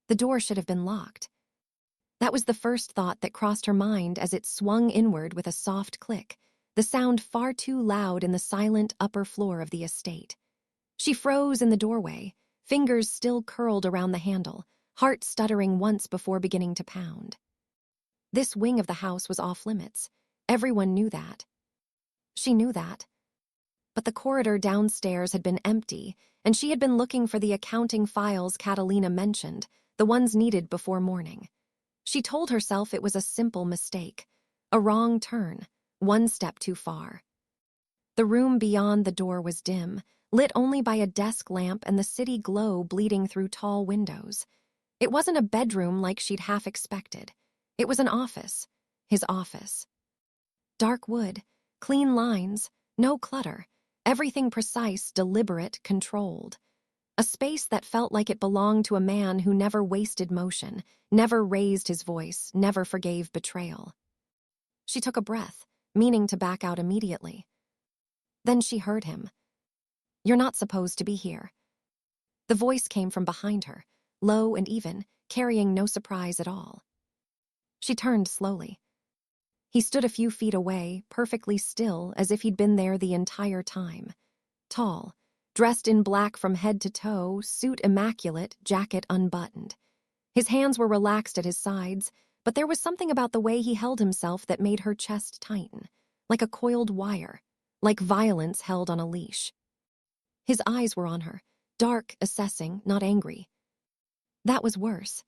The door should have been locked. That was the first thought that crossed her mind as it swung inward with a soft click, the sound far too loud in the silent upper floor of the estate. She froze in the doorway, fingers still curled around the handle, heart stuttering once before beginning to pound. This wing of the house was off limits. Everyone knew that. She knew that. But the corridor downstairs had been empty, and she had been looking for the accounting files Catalina mentioned, the ones needed before morning. She told herself it was a simple mistake, a wrong turn, one step too far. The room beyond the door was dim, lit only by a desk lamp and the city glow bleeding through tall windows. It wasn't a bedroom like she'd half expected. It was an office, his office. Dark wood, clean lines, no clutter, everything precise, deliberate, controlled. A space that felt like it belonged to a man who never wasted motion, never raised his voice, never forgave betrayal. She took a breath, meaning to back out immediately. Then she heard him. "You're not supposed to be here." The voice came from behind her, low and even, carrying no surprise at all. She turned slowly. He stood a few feet away, perfectly still, as if he'd been there the entire time. Tall, dressed in black from head to toe, suit immaculate, jacket unbuttoned. His hands were relaxed at his sides, but there was something about the way he held himself that made her chest tighten, like a coiled wire, like violence held on a leash. His eyes were on her, dark, assessing, not angry. That was worse.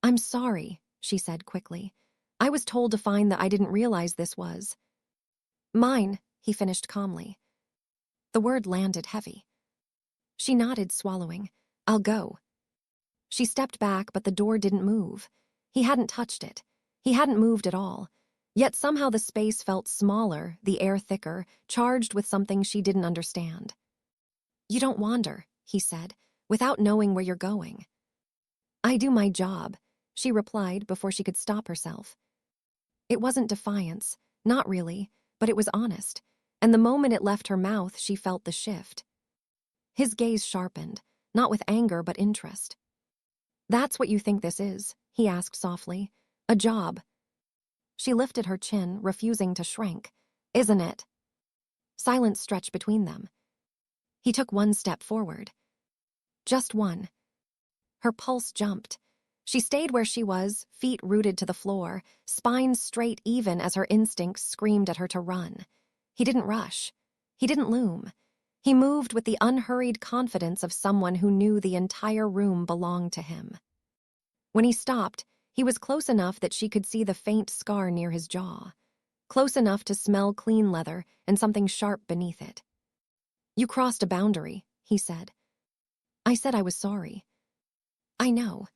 "I'm sorry," she said quickly. "I was told to find that I didn't realize this was." "Mine," he finished calmly. The word landed heavy. She nodded, swallowing. "I'll go." She stepped back, but the door didn't move. He hadn't touched it. He hadn't moved at all. Yet somehow the space felt smaller, the air thicker, charged with something she didn't understand. "You don't wander," he said, "without knowing where you're going." "I do my job," she replied before she could stop herself. It wasn't defiance, not really, but it was honest, and the moment it left her mouth, she felt the shift. His gaze sharpened, not with anger but interest. "That's what you think this is?" he asked softly. "A job?" She lifted her chin, refusing to shrink. "Isn't it?" Silence stretched between them. He took one step forward. Just one. Her pulse jumped. She stayed where she was, feet rooted to the floor, spine straight even as her instincts screamed at her to run. He didn't rush. He didn't loom. He moved with the unhurried confidence of someone who knew the entire room belonged to him. When he stopped, he was close enough that she could see the faint scar near his jaw, close enough to smell clean leather and something sharp beneath it. "You crossed a boundary," he said. "I said I was sorry." "I know."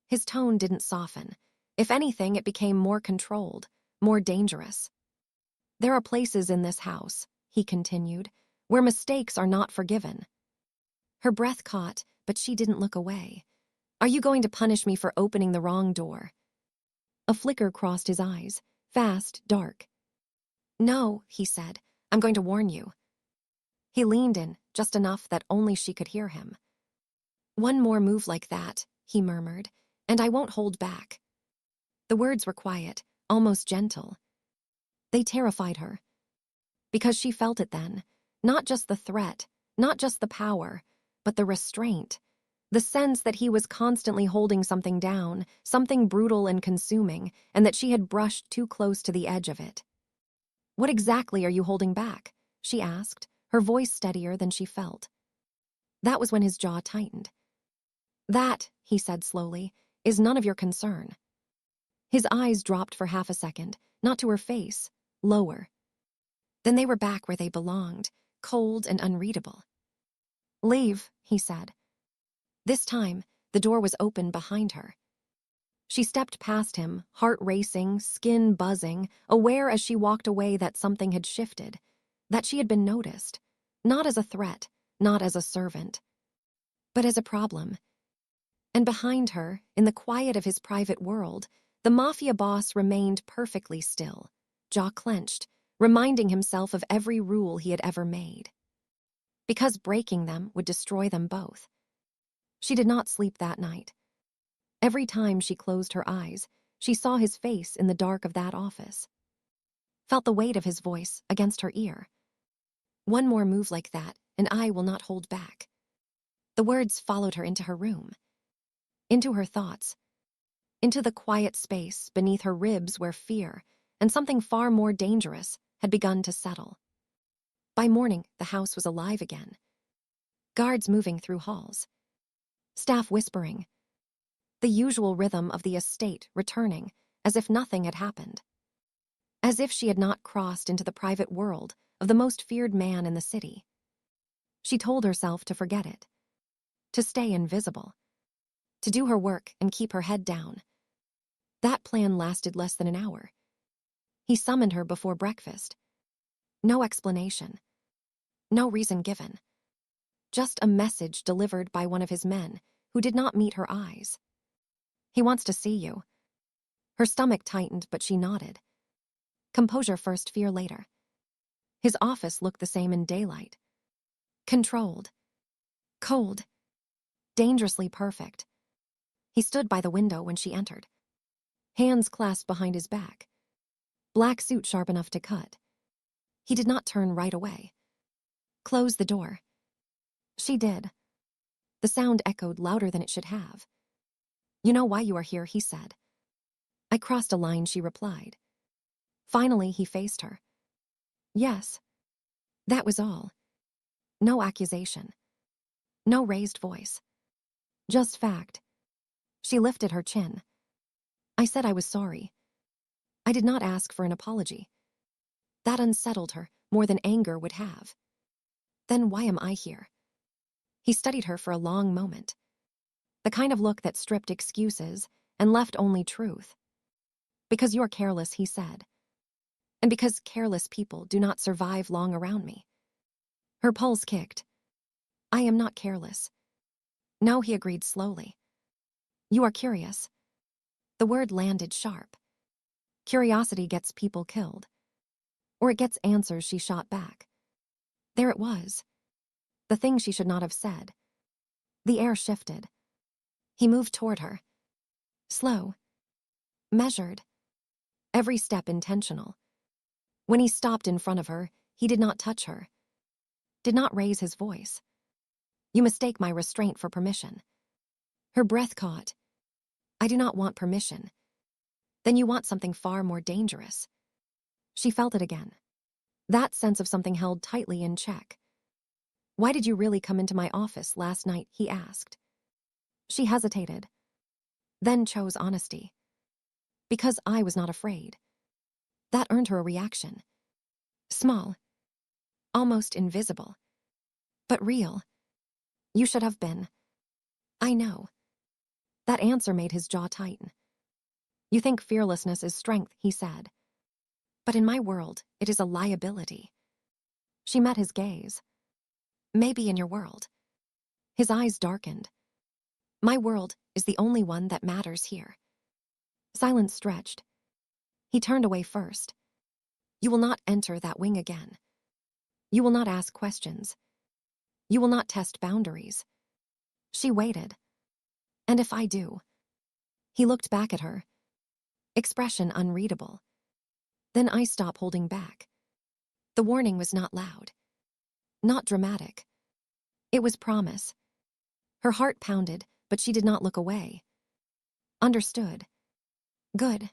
His tone didn't soften. If anything, it became more controlled, more dangerous. "There are places in this house," he continued, "where mistakes are not forgiven." Her breath caught, but she didn't look away. "Are you going to punish me for opening the wrong door?" A flicker crossed his eyes, fast, dark. "No," he said, "I'm going to warn you." He leaned in, just enough that only she could hear him. "One more move like that," he murmured, "and I won't hold back." The words were quiet, almost gentle. They terrified her. Because she felt it then, not just the threat, not just the power, but the restraint, the sense that he was constantly holding something down, something brutal and consuming, and that she had brushed too close to the edge of it. "What exactly are you holding back?" she asked, her voice steadier than she felt. That was when his jaw tightened. "That," he said slowly, "is none of your concern." His eyes dropped for half a second, not to her face, lower. Then they were back where they belonged, cold and unreadable. "Leave," he said. This time, the door was open behind her. She stepped past him, heart racing, skin buzzing, aware as she walked away that something had shifted, that she had been noticed, not as a threat, not as a servant, but as a problem. And behind her, in the quiet of his private world, the Mafia boss remained perfectly still, jaw clenched, reminding himself of every rule he had ever made. Because breaking them would destroy them both. She did not sleep that night. Every time she closed her eyes, she saw his face in the dark of that office, felt the weight of his voice against her ear. One more move like that, and I will not hold back. The words followed her into her room, into her thoughts, into the quiet space beneath her ribs where fear and something far more dangerous had begun to settle. By morning, the house was alive again. Guards moving through halls, staff whispering, the usual rhythm of the estate returning as if nothing had happened. As if she had not crossed into the private world of the most feared man in the city. She told herself to forget it, to stay invisible, to do her work and keep her head down. That plan lasted less than an hour. He summoned her before breakfast. No explanation. No reason given. Just a message delivered by one of his men who did not meet her eyes. He wants to see you. Her stomach tightened, but she nodded. Composure first, fear later. His office looked the same in daylight. Controlled. Cold. Dangerously perfect. He stood by the window when she entered. Hands clasped behind his back. Black suit sharp enough to cut. He did not turn right away. Close the door. She did. The sound echoed louder than it should have. You know why you are here, he said. I crossed a line, she replied. Finally, he faced her. Yes. That was all. No accusation. No raised voice. Just fact. She lifted her chin. I said I was sorry. I did not ask for an apology. That unsettled her more than anger would have. Then why am I here? He studied her for a long moment. The kind of look that stripped excuses and left only truth. Because you're careless, he said. And because careless people do not survive long around me. Her pulse kicked. I am not careless. No, he agreed slowly. You are curious. The word landed sharp. Curiosity gets people killed. Or it gets answers, she shot back. There it was. The thing she should not have said. The air shifted. He moved toward her. Slow. Measured. Every step intentional. When he stopped in front of her, he did not touch her. Did not raise his voice. You mistake my restraint for permission. Her breath caught. I do not want permission. Then you want something far more dangerous. She felt it again. That sense of something held tightly in check. Why did you really come into my office last night, he asked. She hesitated. Then chose honesty. Because I was not afraid. That earned her a reaction. Small. Almost invisible. But real. You should have been. I know. That answer made his jaw tighten. You think fearlessness is strength, he said. But in my world, it is a liability. She met his gaze. Maybe in your world. His eyes darkened. My world is the only one that matters here. Silence stretched. He turned away first. You will not enter that wing again. You will not ask questions. You will not test boundaries. She waited. And if I do? He looked back at her. Expression unreadable. Then I stop holding back. The warning was not loud. Not dramatic. It was promise. Her heart pounded, but she did not look away. Understood. Good.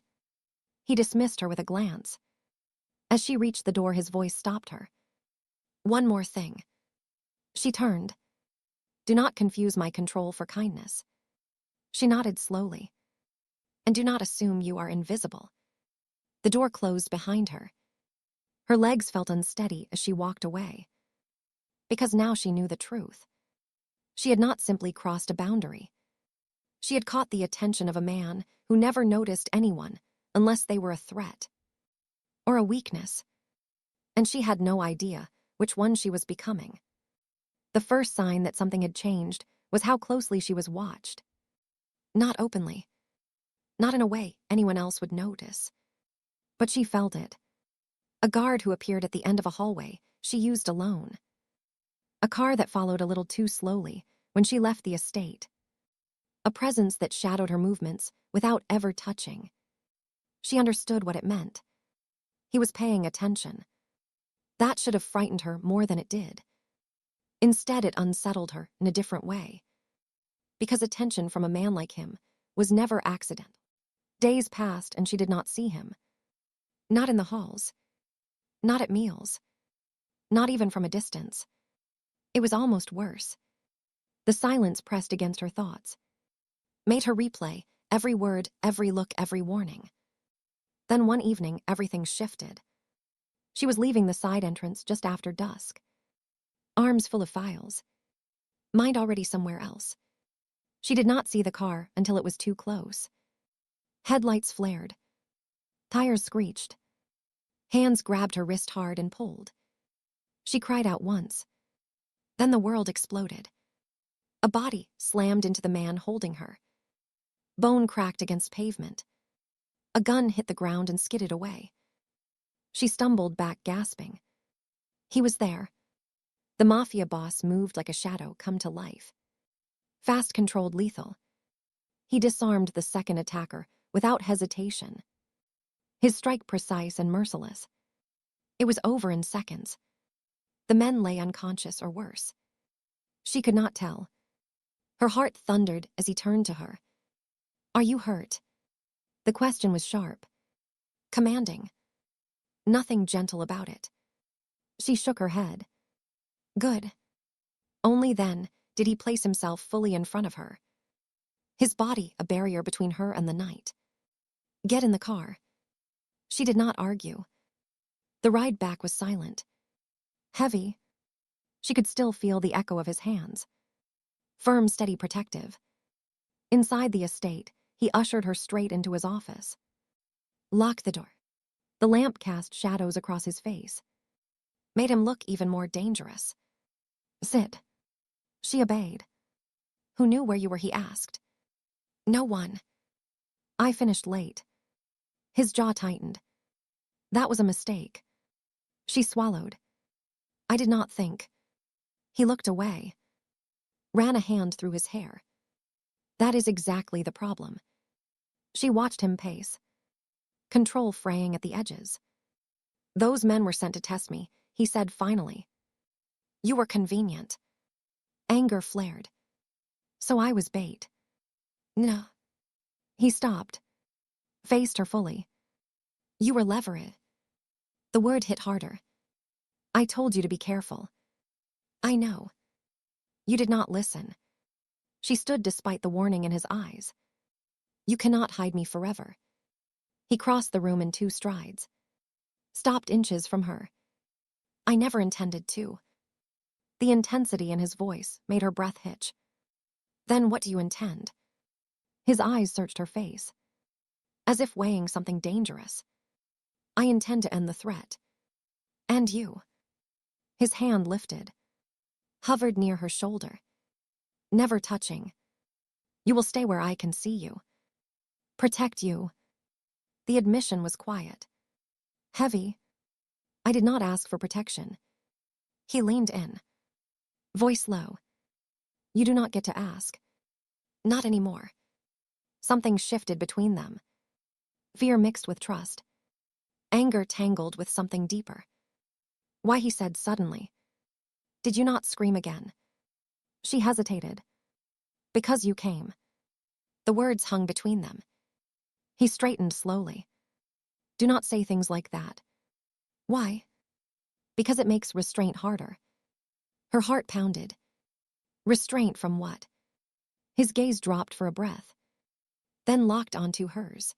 He dismissed her with a glance. As she reached the door, his voice stopped her. One more thing. She turned. Do not confuse my control for kindness. She nodded slowly. And do not assume you are invisible. The door closed behind her. Her legs felt unsteady as she walked away. Because now she knew the truth. She had not simply crossed a boundary. She had caught the attention of a man who never noticed anyone unless they were a threat. Or a weakness. And she had no idea which one she was becoming. The first sign that something had changed was how closely she was watched. Not openly. Not in a way anyone else would notice. But she felt it. A guard who appeared at the end of a hallway she used alone. A car that followed a little too slowly when she left the estate. a presence that shadowed her movements without ever touching. She understood what it meant. He was paying attention. That should have frightened her more than it did. Instead, it unsettled her in a different way. Because attention from a man like him was never accidental. Days passed and she did not see him. Not in the halls. Not at meals. Not even from a distance. It was almost worse. The silence pressed against her thoughts, made her replay every word, every look, every warning. Then one evening, everything shifted. She was leaving the side entrance just after dusk. Arms full of files. Mind already somewhere else. She did not see the car until it was too close. Headlights flared. Tires screeched. Hands grabbed her wrist hard and pulled. She cried out once. Then the world exploded. A body slammed into the man holding her. Bone cracked against pavement. A gun hit the ground and skidded away. She stumbled back, gasping. He was there. The Mafia boss moved like a shadow come to life. Fast, controlled, lethal. He disarmed the second attacker without hesitation. His strike precise and merciless. It was over in seconds. The men lay unconscious or worse. She could not tell. Her heart thundered as he turned to her. Are you hurt? The question was sharp. Commanding. Nothing gentle about it. She shook her head. Good. Only then did he place himself fully in front of her. His body a barrier between her and the night. Get in the car. She did not argue. The ride back was silent. Heavy. She could still feel the echo of his hands. Firm, steady, protective. Inside the estate, he ushered her straight into his office. Lock the door. The lamp cast shadows across his face. Made him look even more dangerous. Sit. She obeyed. Who knew where you were, he asked. No one. I finished late. His jaw tightened. That was a mistake. She swallowed. I did not think. He looked away. Ran a hand through his hair. That is exactly the problem. She watched him pace. Control fraying at the edges. Those men were sent to test me, he said finally. You were convenient. Anger flared. So I was bait. No. He stopped. Faced her fully. You were leverage. The word hit harder. I told you to be careful. I know. You did not listen. She stood despite the warning in his eyes. You cannot hide me forever. He crossed the room in 2 strides. Stopped inches from her. I never intended to. The intensity in his voice made her breath hitch. Then what do you intend? His eyes searched her face, as if weighing something dangerous. I intend to end the threat. And you. His hand lifted, hovered near her shoulder, never touching. You will stay where I can see you. Protect you. The admission was quiet. Heavy. I did not ask for protection. He leaned in. Voice low. You do not get to ask. Not anymore. Something shifted between them. Fear mixed with trust. Anger tangled with something deeper. Why, he said suddenly. Did you not scream again? She hesitated. Because you came. The words hung between them. He straightened slowly. Do not say things like that. Why? Because it makes restraint harder. Her heart pounded. Restraint from what? His gaze dropped for a breath, then locked onto hers.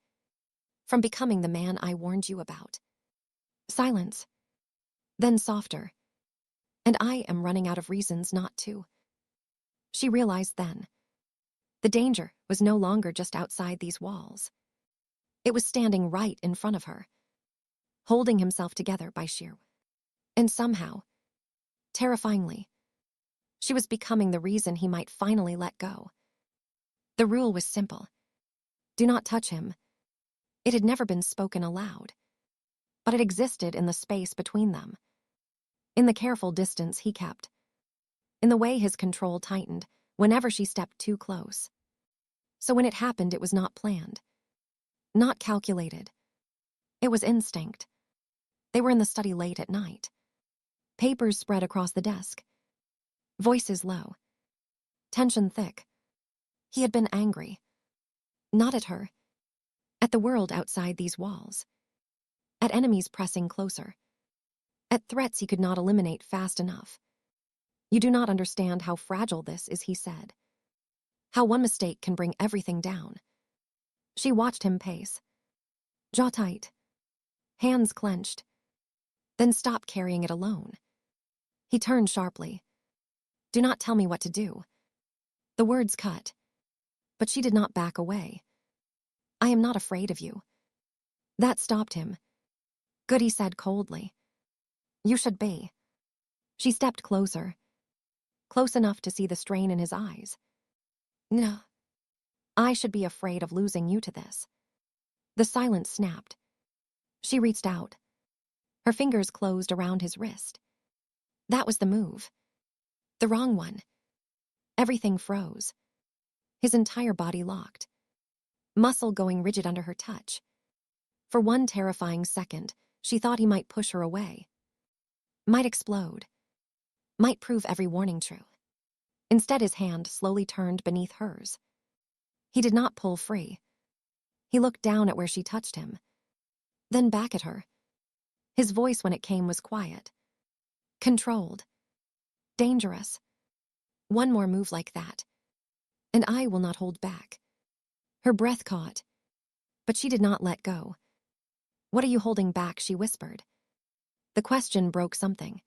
From becoming the man I warned you about. Silence. Then softer. And I am running out of reasons not to. She realized then. The danger was no longer just outside these walls. It was standing right in front of her, holding himself together by sheer. And somehow, terrifyingly, she was becoming the reason he might finally let go. The rule was simple. Do not touch him. It had never been spoken aloud, but it existed in the space between them. In the careful distance he kept. In the way his control tightened whenever she stepped too close. So when it happened, it was not planned, not calculated. It was instinct. They were in the study late at night. Papers spread across the desk. Voices low. Tension thick. He had been angry. Not at her. At the world outside these walls. At enemies pressing closer. At threats he could not eliminate fast enough. You do not understand how fragile this is, he said. How one mistake can bring everything down. She watched him pace. Jaw tight. Hands clenched. Then stop carrying it alone. He turned sharply. Do not tell me what to do. The words cut. But she did not back away. I am not afraid of you. That stopped him. Good, he said coldly. You should be. She stepped closer. Close enough to see the strain in his eyes. No. I should be afraid of losing you to this. The silence snapped. She reached out. Her fingers closed around his wrist. That was the move. The wrong one. Everything froze. His entire body locked. Muscle going rigid under her touch. For one terrifying second, she thought he might push her away. Might explode. Might prove every warning true. Instead, his hand slowly turned beneath hers. He did not pull free. He looked down at where she touched him. Then back at her. His voice when it came was quiet. Controlled. Dangerous. One more move like that. And I will not hold back. Her breath caught. But she did not let go. What are you holding back, she whispered. The question broke something.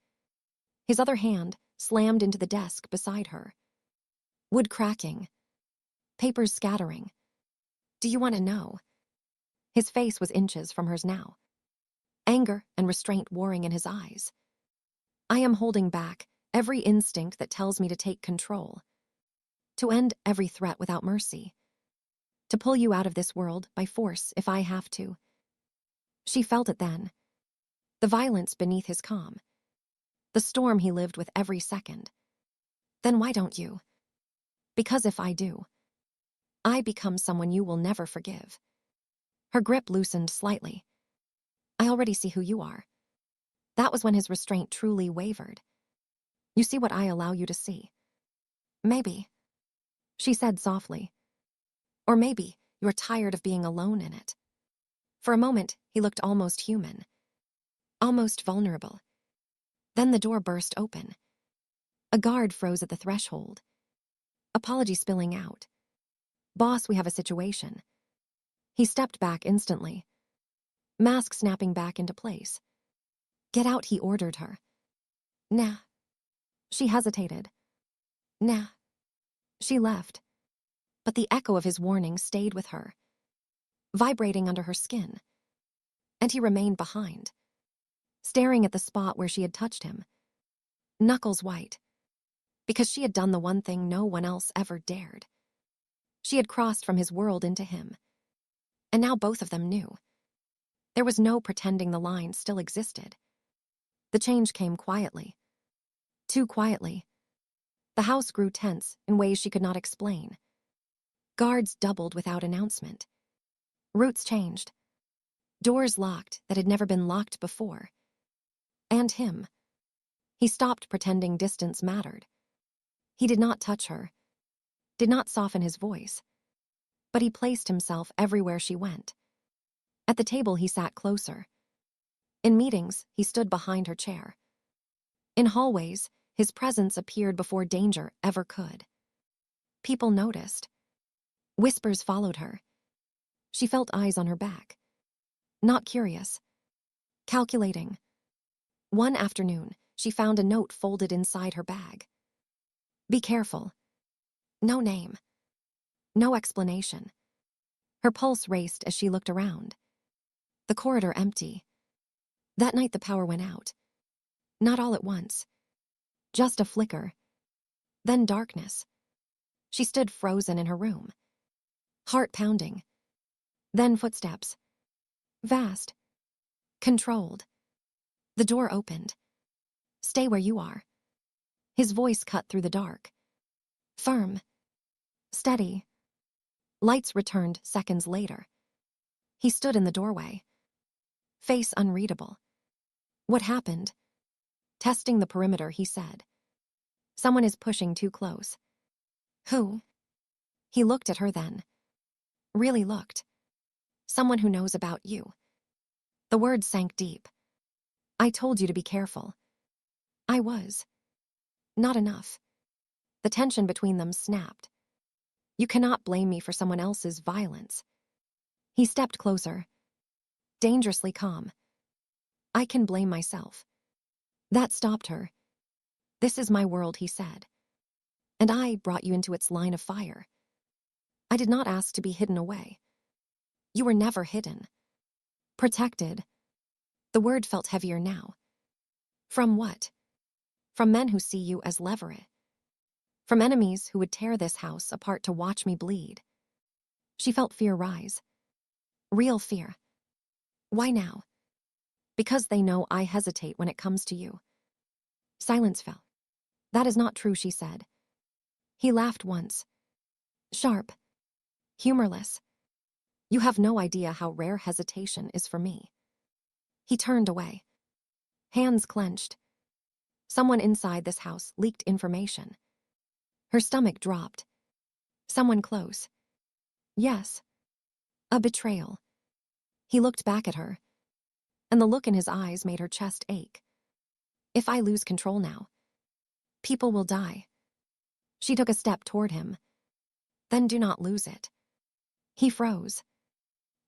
His other hand slammed into the desk beside her. Wood cracking. Papers scattering. Do you want to know? His face was inches from hers now. Anger and restraint warring in his eyes. I am holding back every instinct that tells me to take control. To end every threat without mercy. To pull you out of this world by force if I have to. She felt it then. The violence beneath his calm. The storm he lived with every second. Then why don't you? Because if I do, I become someone you will never forgive. Her grip loosened slightly. I already see who you are. That was when his restraint truly wavered. You see what I allow you to see. Maybe, she said softly. Or maybe you're tired of being alone in it. For a moment, he looked almost human. Almost vulnerable. Then the door burst open. A guard froze at the threshold. Apology spilling out. Boss, we have a situation. He stepped back instantly. Mask snapping back into place. Get out, he ordered her. Nah. She hesitated. Nah. She left. But the echo of his warning stayed with her, vibrating under her skin. And he remained behind, staring at the spot where she had touched him. Knuckles white. Because she had done the one thing no one else ever dared. She had crossed from his world into him. And now both of them knew. There was no pretending the line still existed. The change came quietly. Too quietly. The house grew tense in ways she could not explain. Guards doubled without announcement. Routes changed. Doors locked that had never been locked before. And him. He stopped pretending distance mattered. He did not touch her. Did not soften his voice. But he placed himself everywhere she went. At the table he sat closer. In meetings, he stood behind her chair. In hallways, his presence appeared before danger ever could. People noticed. Whispers followed her. She felt eyes on her back. Not curious. Calculating. One afternoon, she found a note folded inside her bag. Be careful. No name. No explanation. Her pulse raced as she looked around. The corridor empty. That night the power went out. Not all at once. Just a flicker. Then darkness. She stood frozen in her room. Heart pounding. Then footsteps. Vast. Controlled. The door opened. Stay where you are. His voice cut through the dark. Firm. Steady. Lights returned seconds later. He stood in the doorway. Face unreadable. What happened? Testing the perimeter, he said. Someone is pushing too close. Who? He looked at her then. Really looked. Someone who knows about you. The words sank deep. I told you to be careful. I was. Not enough. The tension between them snapped. You cannot blame me for someone else's violence. He stepped closer. Dangerously calm. I can blame myself. That stopped her. This is my world, he said. And I brought you into its line of fire. I did not ask to be hidden away. You were never hidden. Protected. The word felt heavier now. From what? From men who see you as leverage. From enemies who would tear this house apart to watch me bleed. She felt fear rise. Real fear. Why now? Because they know I hesitate when it comes to you. Silence fell. That is not true, she said. He laughed once. Sharp. Humorless. You have no idea how rare hesitation is for me. He turned away. Hands clenched. Someone inside this house leaked information. Her stomach dropped. Someone close. Yes. A betrayal. He looked back at her, and the look in his eyes made her chest ache. If I lose control now, people will die. She took a step toward him. Then do not lose it. He froze.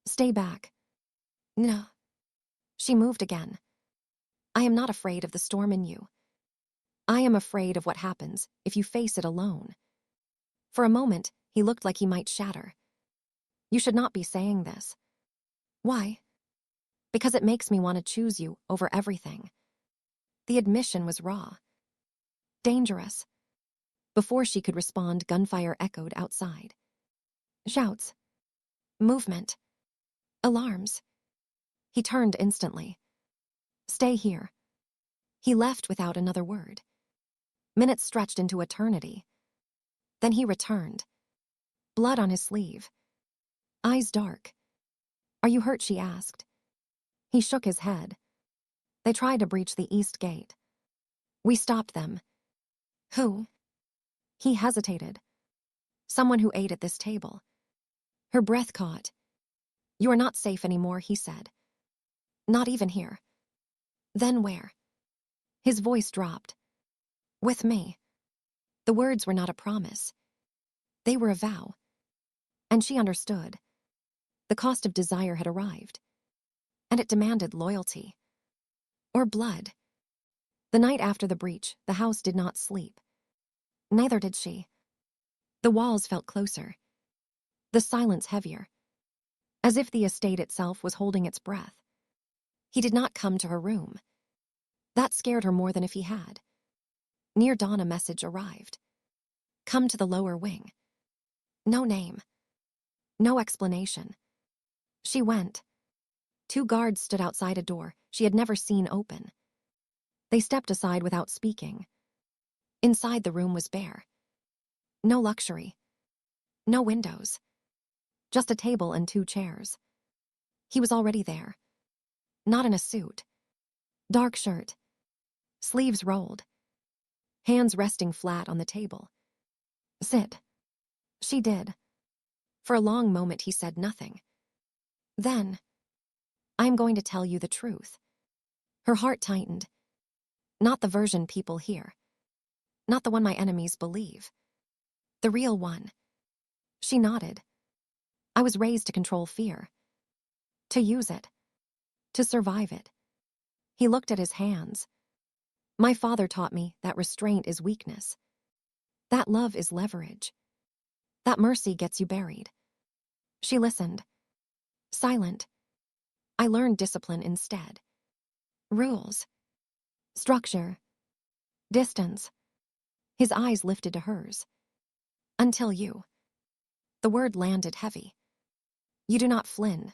Stay back. No. She moved again. I am not afraid of the storm in you. I am afraid of what happens if you face it alone. For a moment, he looked like he might shatter. You should not be saying this. Why? Because it makes me want to choose you over everything. The admission was raw. Dangerous. Before she could respond, gunfire echoed outside. Shouts. Movement. Alarms. He turned instantly. Stay here. He left without another word. Minutes stretched into eternity. Then he returned. Blood on his sleeve. Eyes dark. Are you hurt? She asked. He shook his head. They tried to breach the east gate. We stopped them. Who? He hesitated. Someone who ate at this table. Her breath caught. You are not safe anymore, he said. Not even here. Then where? His voice dropped. With me. The words were not a promise. They were a vow. And she understood. The cost of desire had arrived. And it demanded loyalty. Or blood. The night after the breach, the house did not sleep. Neither did she. The walls felt closer. The silence heavier. As if the estate itself was holding its breath. He did not come to her room. That scared her more than if he had. Near dawn, a message arrived. Come to the lower wing. No name. No explanation. She went. 2 guards stood outside a door she had never seen open. They stepped aside without speaking. Inside, the room was bare. No luxury. No windows. Just a table and 2 chairs. He was already there. Not in a suit. Dark shirt. Sleeves rolled. Hands resting flat on the table. Sit. She did. For a long moment he said nothing. Then, I'm going to tell you the truth. Her heart tightened. Not the version people hear. Not the one my enemies believe. The real one. She nodded. I was raised to control fear. To use it. To survive it. He looked at his hands. My father taught me that restraint is weakness. That love is leverage. That mercy gets you buried. She listened. Silent. I learned discipline instead. Rules. Structure. Distance. His eyes lifted to hers. Until you. The word landed heavy. You do not flin.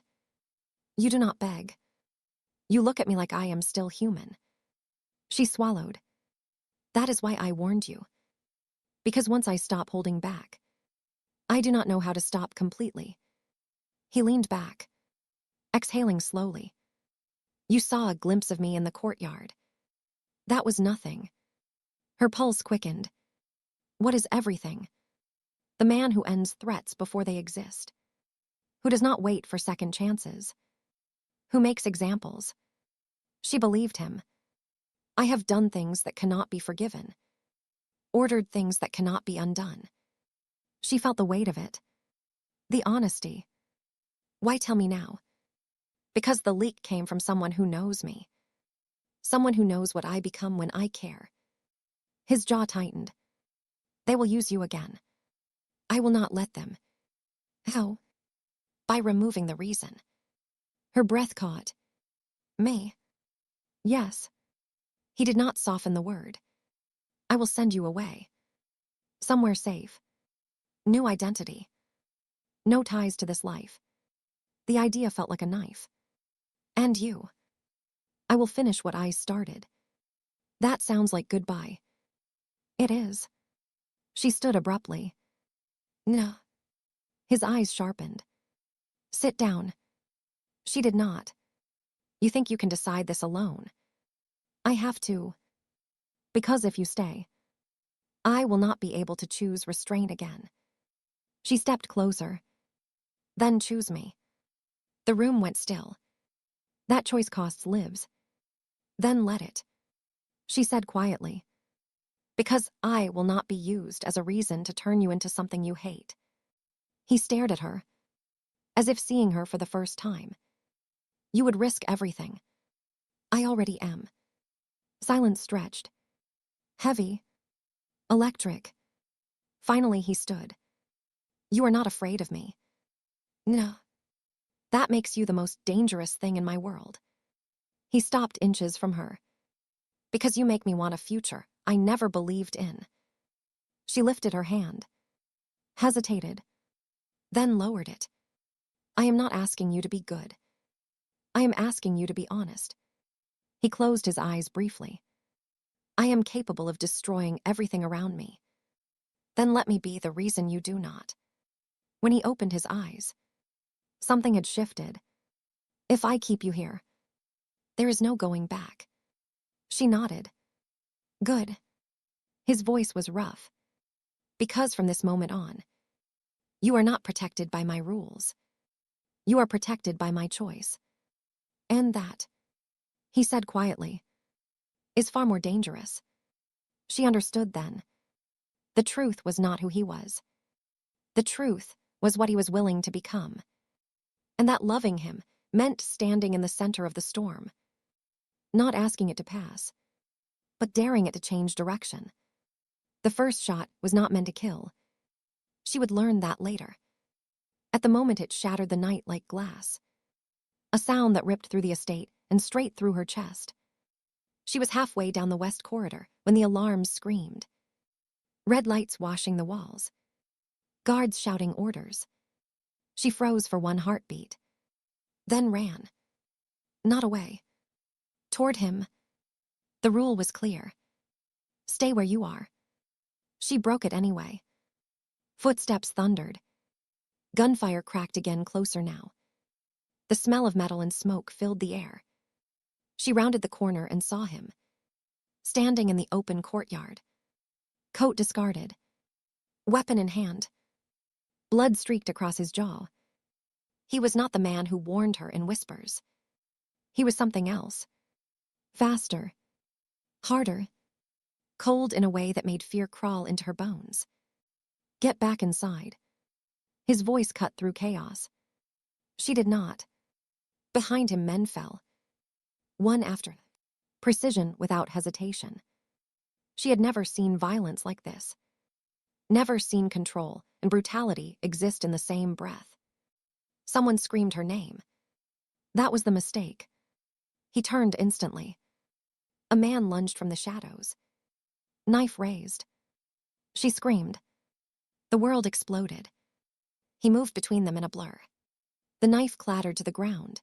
You do not beg. You look at me like I am still human. She swallowed. That is why I warned you. Because once I stop holding back, I do not know how to stop completely. He leaned back, exhaling slowly. You saw a glimpse of me in the courtyard. That was nothing. Her pulse quickened. What is everything? The man who ends threats before they exist. Who does not wait for second chances. Who makes examples. She believed him. I have done things that cannot be forgiven. Ordered things that cannot be undone. She felt the weight of it. The honesty. Why tell me now? Because the leak came from someone who knows me. Someone who knows what I become when I care. His jaw tightened. They will use you again. I will not let them. How? By removing the reason. Her breath caught. Me? Yes. He did not soften the word. I will send you away. Somewhere safe. New identity. No ties to this life. The idea felt like a knife. And you. I will finish what I started. That sounds like goodbye. It is. She stood abruptly. No. His eyes sharpened. Sit down. She did not. You think you can decide this alone? I have to. Because if you stay, I will not be able to choose restraint again. She stepped closer. Then choose me. The room went still. That choice costs lives. Then let it. She said quietly. Because I will not be used as a reason to turn you into something you hate. He stared at her, as if seeing her for the first time. You would risk everything. I already am. Silence stretched. Heavy. Electric. Finally he stood. You are not afraid of me. No. That makes you the most dangerous thing in my world. He stopped inches from her. Because you make me want a future I never believed in. She lifted her hand. Hesitated. Then lowered it. I am not asking you to be good. I am asking you to be honest. He closed his eyes briefly. I am capable of destroying everything around me. Then let me be the reason you do not. When he opened his eyes, something had shifted. If I keep you here, there is no going back. She nodded. Good. His voice was rough. Because from this moment on, you are not protected by my rules. You are protected by my choice. And that, he said quietly, is far more dangerous. She understood then. The truth was not who he was. The truth was what he was willing to become. And that loving him meant standing in the center of the storm. Not asking it to pass, but daring it to change direction. The first shot was not meant to kill. She would learn that later. At the moment it shattered the night like glass. A sound that ripped through the estate and straight through her chest. She was halfway down the west corridor when the alarms screamed. Red lights washing the walls. Guards shouting orders. She froze for one heartbeat. Then ran. Not away. Toward him. The rule was clear. Stay where you are. She broke it anyway. Footsteps thundered. Gunfire cracked again, closer now. The smell of metal and smoke filled the air. She rounded the corner and saw him. Standing in the open courtyard. Coat discarded. Weapon in hand. Blood streaked across his jaw. He was not the man who warned her in whispers. He was something else. Faster. Harder. Cold in a way that made fear crawl into her bones. Get back inside. His voice cut through chaos. She did not. Behind him men fell. One after. Precision without hesitation. She had never seen violence like this. Never seen control and brutality exist in the same breath. Someone screamed her name. That was the mistake. He turned instantly. A man lunged from the shadows. Knife raised. She screamed. The world exploded. He moved between them in a blur. The knife clattered to the ground.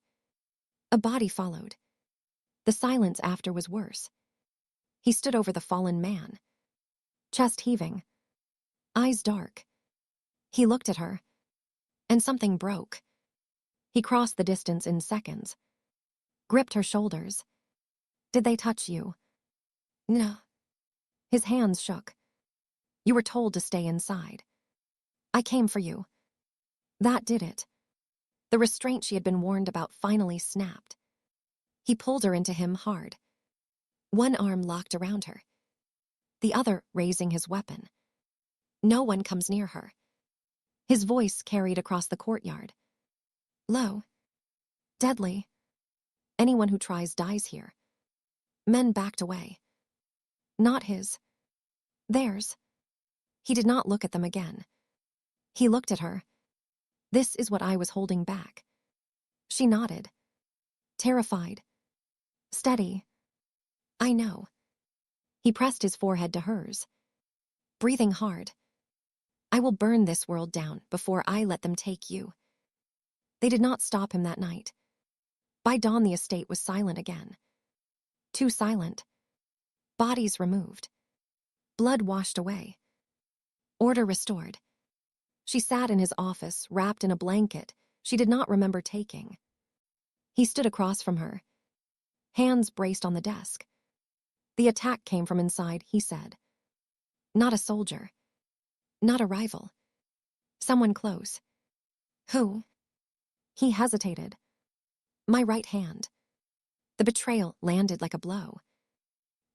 A body followed. The silence after was worse. He stood over the fallen man. Chest heaving. Eyes dark. He looked at her, and something broke. He crossed the distance in seconds, gripped her shoulders. Did they touch you? No. His hands shook. You were told to stay inside. I came for you. That did it. The restraint she had been warned about finally snapped. He pulled her into him hard. One arm locked around her, the other raising his weapon. No one comes near her. His voice carried across the courtyard. Low. Deadly. Anyone who tries dies here. Men backed away. Not his. Theirs. He did not look at them again. He looked at her. This is what I was holding back. She nodded. Terrified. Steady. I know. He pressed his forehead to hers, breathing hard. I will burn this world down before I let them take you. They did not stop him that night. By dawn, the estate was silent again. Too silent. Bodies removed. Blood washed away. Order restored. She sat in his office, wrapped in a blanket she did not remember taking. He stood across from her, hands braced on the desk. The attack came from inside, he said. Not a soldier. Not a rival. Someone close. Who? He hesitated. My right hand. The betrayal landed like a blow.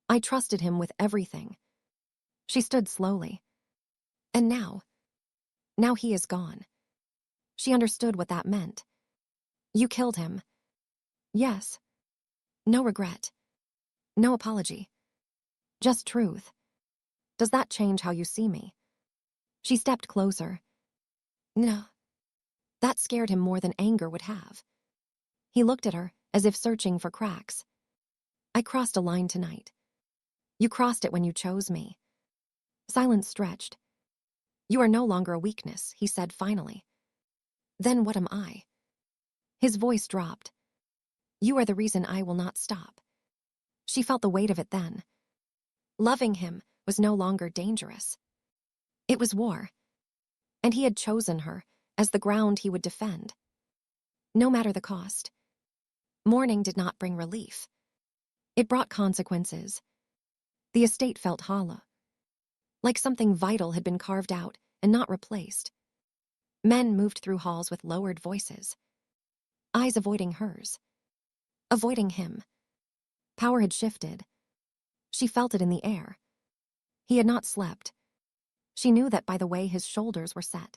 I trusted him with everything. She stood slowly. And now he is gone. She understood what that meant. You killed him. Yes. No regret. No apology. Just truth. Does that change how you see me? She stepped closer. No. That scared him more than anger would have. He looked at her, as if searching for cracks. I crossed a line tonight. You crossed it when you chose me. Silence stretched. You are no longer a weakness, he said finally. Then what am I? His voice dropped. You are the reason I will not stop. She felt the weight of it then. Loving him was no longer dangerous. It was war. And he had chosen her as the ground he would defend. No matter the cost. Mourning did not bring relief. It brought consequences. The estate felt hollow, like something vital had been carved out and not replaced. Men moved through halls with lowered voices, eyes avoiding hers, avoiding him. Power had shifted. She felt it in the air. He had not slept. She knew that by the way his shoulders were set,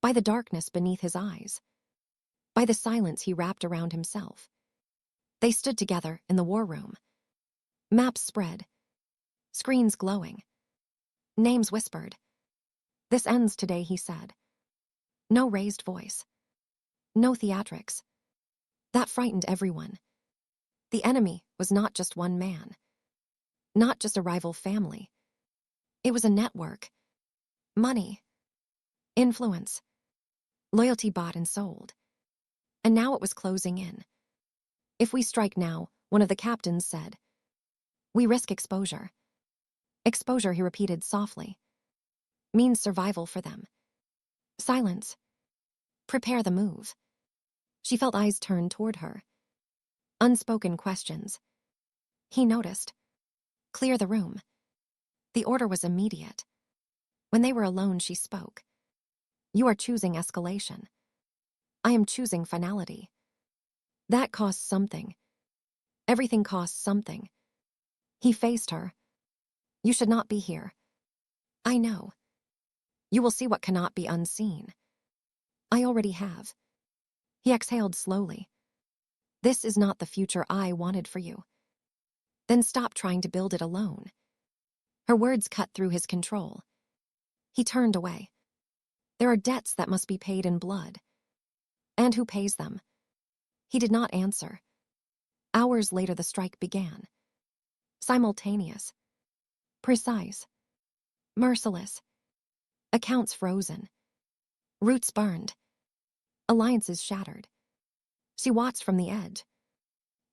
by the darkness beneath his eyes, by the silence he wrapped around himself. They stood together in the war room. Maps spread, screens glowing, names whispered. This ends today, he said. No raised voice. No theatrics. That frightened everyone. The enemy was not just one man. Not just a rival family. It was a network. Money. Influence. Loyalty bought and sold. And now it was closing in. If we strike now, one of the captains said, we risk exposure. Exposure, he repeated softly, means survival for them. Silence. Prepare the move. She felt eyes turn toward her. Unspoken questions. He noticed. Clear the room. The order was immediate. When they were alone, she spoke. You are choosing escalation. I am choosing finality. That costs something. Everything costs something. He faced her. You should not be here. I know. You will see what cannot be unseen. I already have. He exhaled slowly. This is not the future I wanted for you. Then stop trying to build it alone. Her words cut through his control. He turned away. There are debts that must be paid in blood. And who pays them? He did not answer. Hours later, the strike began. Simultaneous. Precise. Merciless. Accounts frozen. Roots burned. Alliances shattered. She watched from the edge,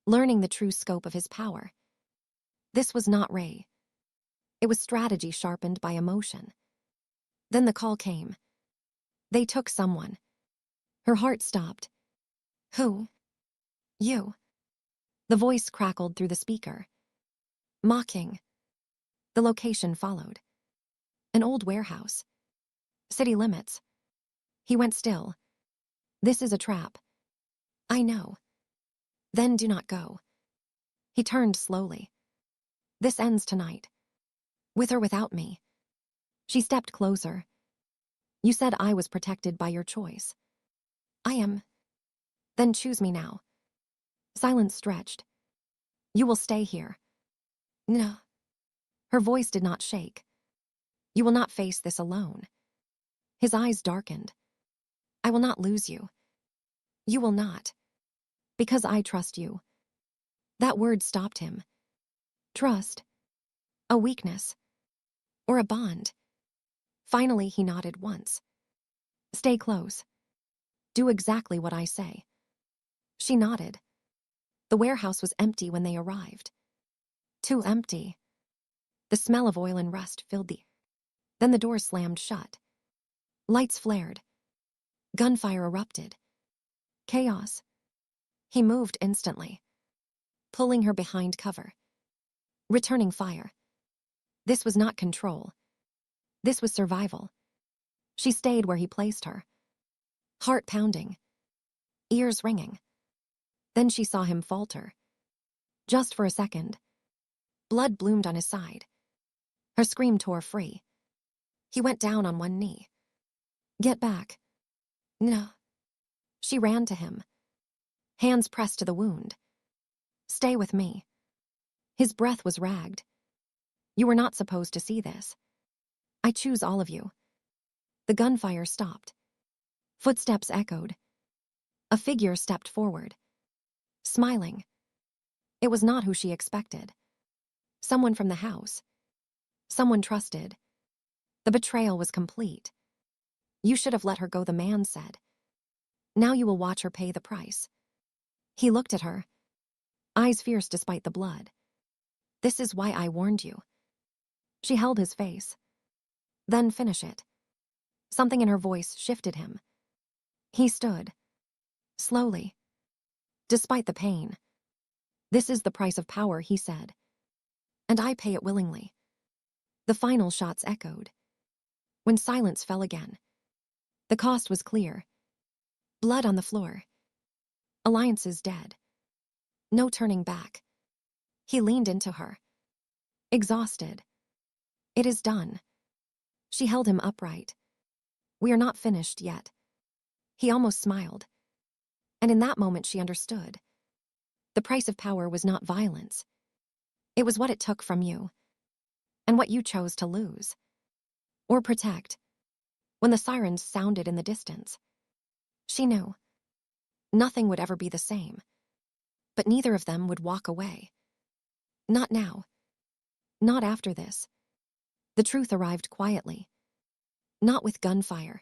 learning the true scope of his power. This was not Ray. It was strategy sharpened by emotion. Then the call came. They took someone. Her heart stopped. Who? You. The voice crackled through the speaker. Mocking. The location followed. An old warehouse. City limits. He went still. This is a trap. I know. Then do not go. He turned slowly. This ends tonight. With or without me. She stepped closer. You said I was protected by your choice. I am. Then choose me now. Silence stretched. You will stay here. No. Her voice did not shake. You will not face this alone. His eyes darkened. I will not lose you. You will not. Because I trust you. That word stopped him. Trust. A weakness. Or a bond. Finally, he nodded once. Stay close. Do exactly what I say. She nodded. The warehouse was empty when they arrived. Too empty. The smell of oil and rust filled the... Then the door slammed shut. Lights flared. Gunfire erupted. Chaos. He moved instantly, pulling her behind cover. Returning fire. This was not control. This was survival. She stayed where he placed her. Heart pounding. Ears ringing. Then she saw him falter. Just for a second. Blood bloomed on his side. Her scream tore free. He went down on one knee. Get back. No. She ran to him. Hands pressed to the wound. Stay with me. His breath was ragged. You were not supposed to see this. I choose all of you. The gunfire stopped. Footsteps echoed. A figure stepped forward. Smiling. It was not who she expected. Someone from the house. Someone trusted. The betrayal was complete. You should have let her go, the man said. Now you will watch her pay the price. He looked at her. Eyes fierce despite the blood. This is why I warned you. She held his face. Then finish it. Something in her voice shifted him. He stood. Slowly. Despite the pain. This is the price of power, he said. And I pay it willingly. The final shots echoed. When silence fell again. The cost was clear. Blood on the floor. Alliances dead. No turning back. He leaned into her. Exhausted. It is done. She held him upright. We are not finished yet. He almost smiled. And in that moment she understood. The price of power was not violence. It was what it took from you. And what you chose to lose. Or protect. When the sirens sounded in the distance. She knew. Nothing would ever be the same. But neither of them would walk away. Not now. Not after this. The truth arrived quietly. Not with gunfire.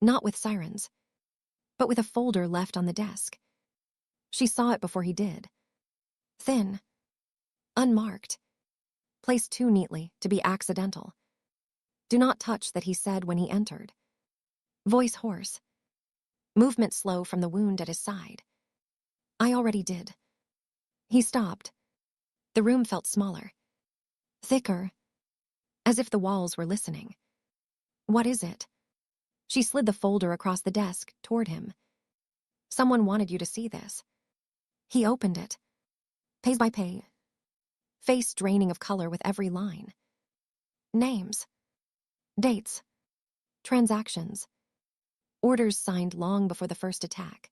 Not with sirens. But with a folder left on the desk. She saw it before he did. Thin. Unmarked. Placed too neatly to be accidental. Do not touch, that he said when he entered. Voice hoarse. Movement slow from the wound at his side. I already did. He stopped. The room felt smaller. Thicker. As if the walls were listening. What is it? She slid the folder across the desk toward him. Someone wanted you to see this. He opened it. Page by page. Face draining of color with every line. Names. Dates. Transactions. Orders signed long before the first attack.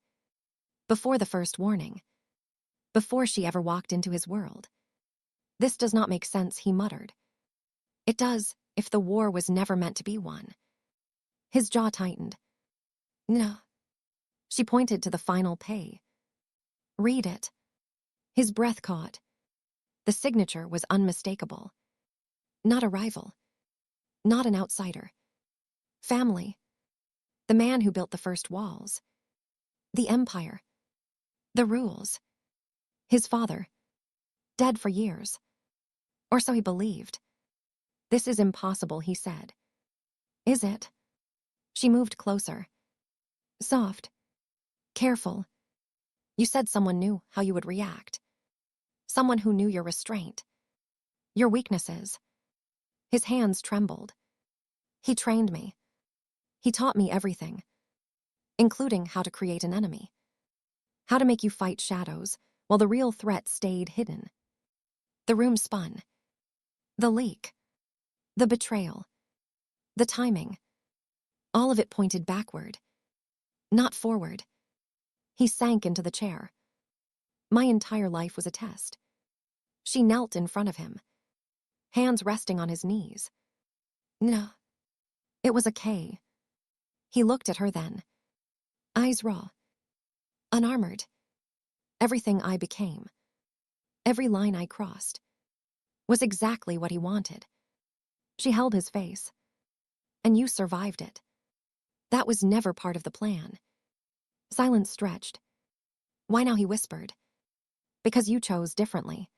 Before the first warning. Before she ever walked into his world. This does not make sense, he muttered. It does, if the war was never meant to be won. His jaw tightened. No. She pointed to the final pay. Read it. His breath caught. The signature was unmistakable. Not a rival. Not an outsider. Family. The man who built the first walls. The empire. The rules. His father. Dead for years. Or so he believed. This is impossible, he said. Is it? She moved closer. Soft. Careful. You said someone knew how you would react. Someone who knew your restraint. Your weaknesses. His hands trembled. He trained me. He taught me everything, including how to create an enemy. How to make you fight shadows while the real threat stayed hidden. The room spun. The leak. The betrayal. The timing. All of it pointed backward, not forward. He sank into the chair. My entire life was a test. She knelt in front of him, hands resting on his knees. No. It was a K. He looked at her then. Eyes raw. Unarmored. Everything I became, every line I crossed, was exactly what he wanted. She held his face. And you survived it. That was never part of the plan. Silence stretched. Why now, he whispered. Because you chose differently.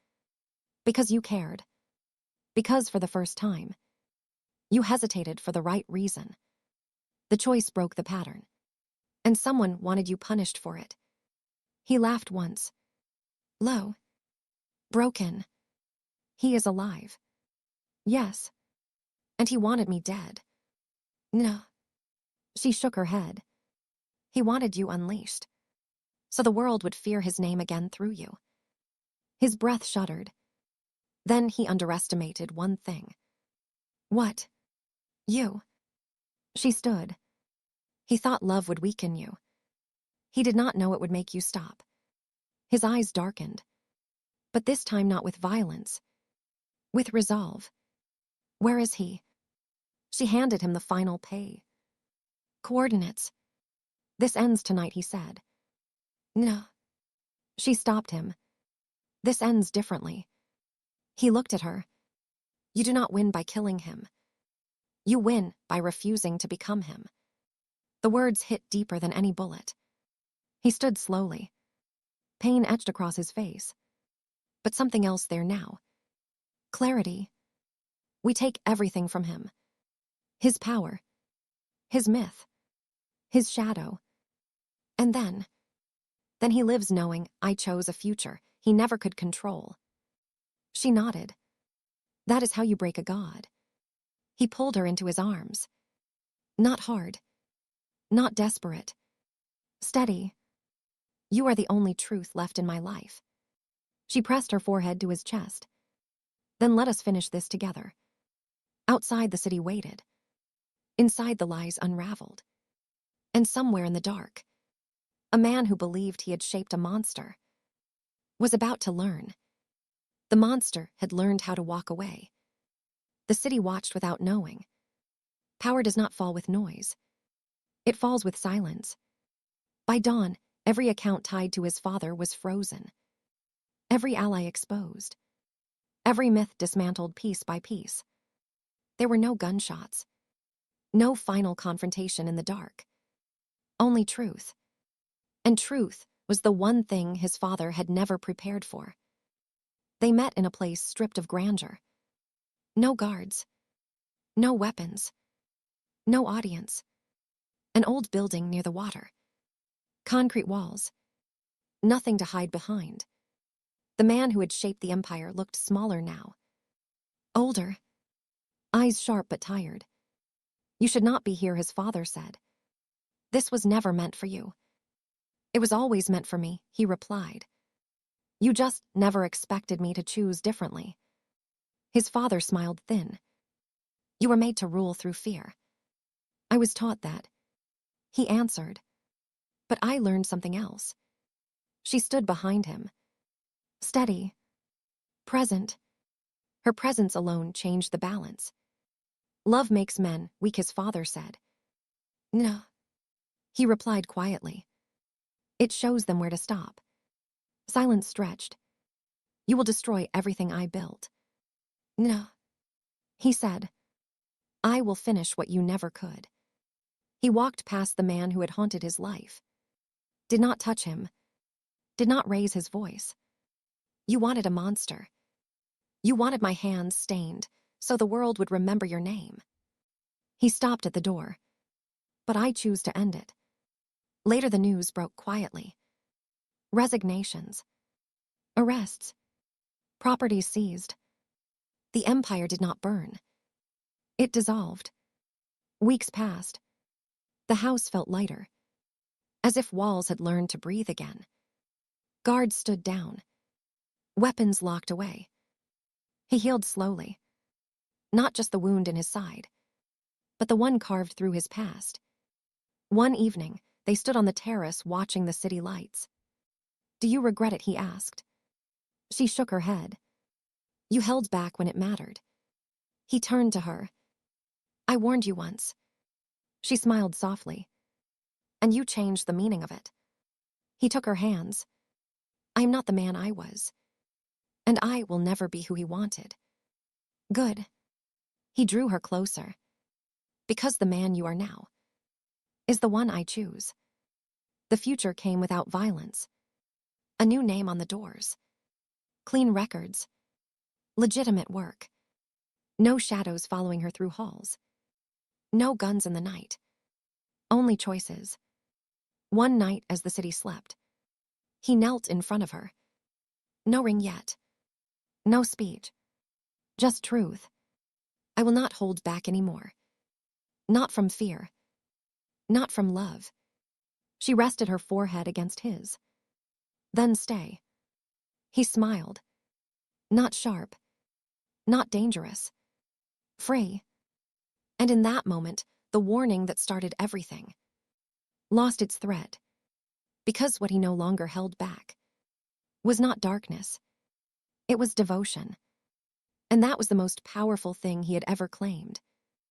Because you cared. Because for the first time, you hesitated for the right reason. The choice broke the pattern. And someone wanted you punished for it. He laughed once. Low. Broken. He is alive. Yes. And he wanted me dead. No. She shook her head. He wanted you unleashed, so the world would fear his name again through you. His breath shuddered. Then he underestimated one thing. What? You. She stood. He thought love would weaken you. He did not know it would make you stop. His eyes darkened. But this time not with violence. With resolve. Where is he? She handed him the final pay. Coordinates. This ends tonight, he said. No. She stopped him. This ends differently. He looked at her. You do not win by killing him. You win by refusing to become him. The words hit deeper than any bullet. He stood slowly. Pain etched across his face. But something else there now. Clarity. We take everything from him. His power. His myth. His shadow. And then he lives knowing I chose a future he never could control. She nodded. That is how you break a god. He pulled her into his arms. Not hard. Not desperate. Steady. You are the only truth left in my life. She pressed her forehead to his chest. Then let us finish this together. Outside the city waited. Inside the lies unraveled. And somewhere in the dark, a man who believed he had shaped a monster was about to learn. The monster had learned how to walk away. The city watched without knowing. Power does not fall with noise. It falls with silence. By dawn, every account tied to his father was frozen. Every ally exposed. Every myth dismantled piece by piece. There were no gunshots. No final confrontation in the dark. Only truth. And truth was the one thing his father had never prepared for. They met in a place stripped of grandeur. No guards. No weapons. No audience. An old building near the water. Concrete walls. Nothing to hide behind. The man who had shaped the empire looked smaller now. Older. Eyes sharp but tired. You should not be here, his father said. This was never meant for you. It was always meant for me, he replied. You just never expected me to choose differently. His father smiled thin. You were made to rule through fear. I was taught that. He answered. But I learned something else. She stood behind him. Steady. Present. Her presence alone changed the balance. Love makes men weak, his father said. No. He replied quietly. It shows them where to stop. Silence stretched. You will destroy everything I built. No. He said. I will finish what you never could. He walked past the man who had haunted his life. Did not touch him. Did not raise his voice. You wanted a monster. You wanted my hands stained, so the world would remember your name. He stopped at the door. But I choose to end it. Later the news broke quietly. Resignations. Arrests. Properties seized. The empire did not burn. It dissolved. Weeks passed. The house felt lighter, as if walls had learned to breathe again. Guards stood down. Weapons locked away. He healed slowly. Not just the wound in his side, but the one carved through his past. One evening, they stood on the terrace watching the city lights. "Do you regret it?" he asked. She shook her head. "You held back when it mattered." He turned to her. "I warned you once." She smiled softly. "And you changed the meaning of it." He took her hands. "I am not the man I was. And I will never be who he wanted." "Good." He drew her closer. "Because the man you are now is the one I choose." The future came without violence. A new name on the doors. Clean records. Legitimate work. No shadows following her through halls. No guns in the night. Only choices. One night as the city slept, he knelt in front of her. No ring yet. No speech. Just truth. "I will not hold back anymore. Not from fear. Not from love." She rested her forehead against his. "Then stay." He smiled. Not sharp. Not dangerous. Free. And in that moment, the warning that started everything lost its threat, because what he no longer held back was not darkness. It was devotion. And that was the most powerful thing he had ever claimed.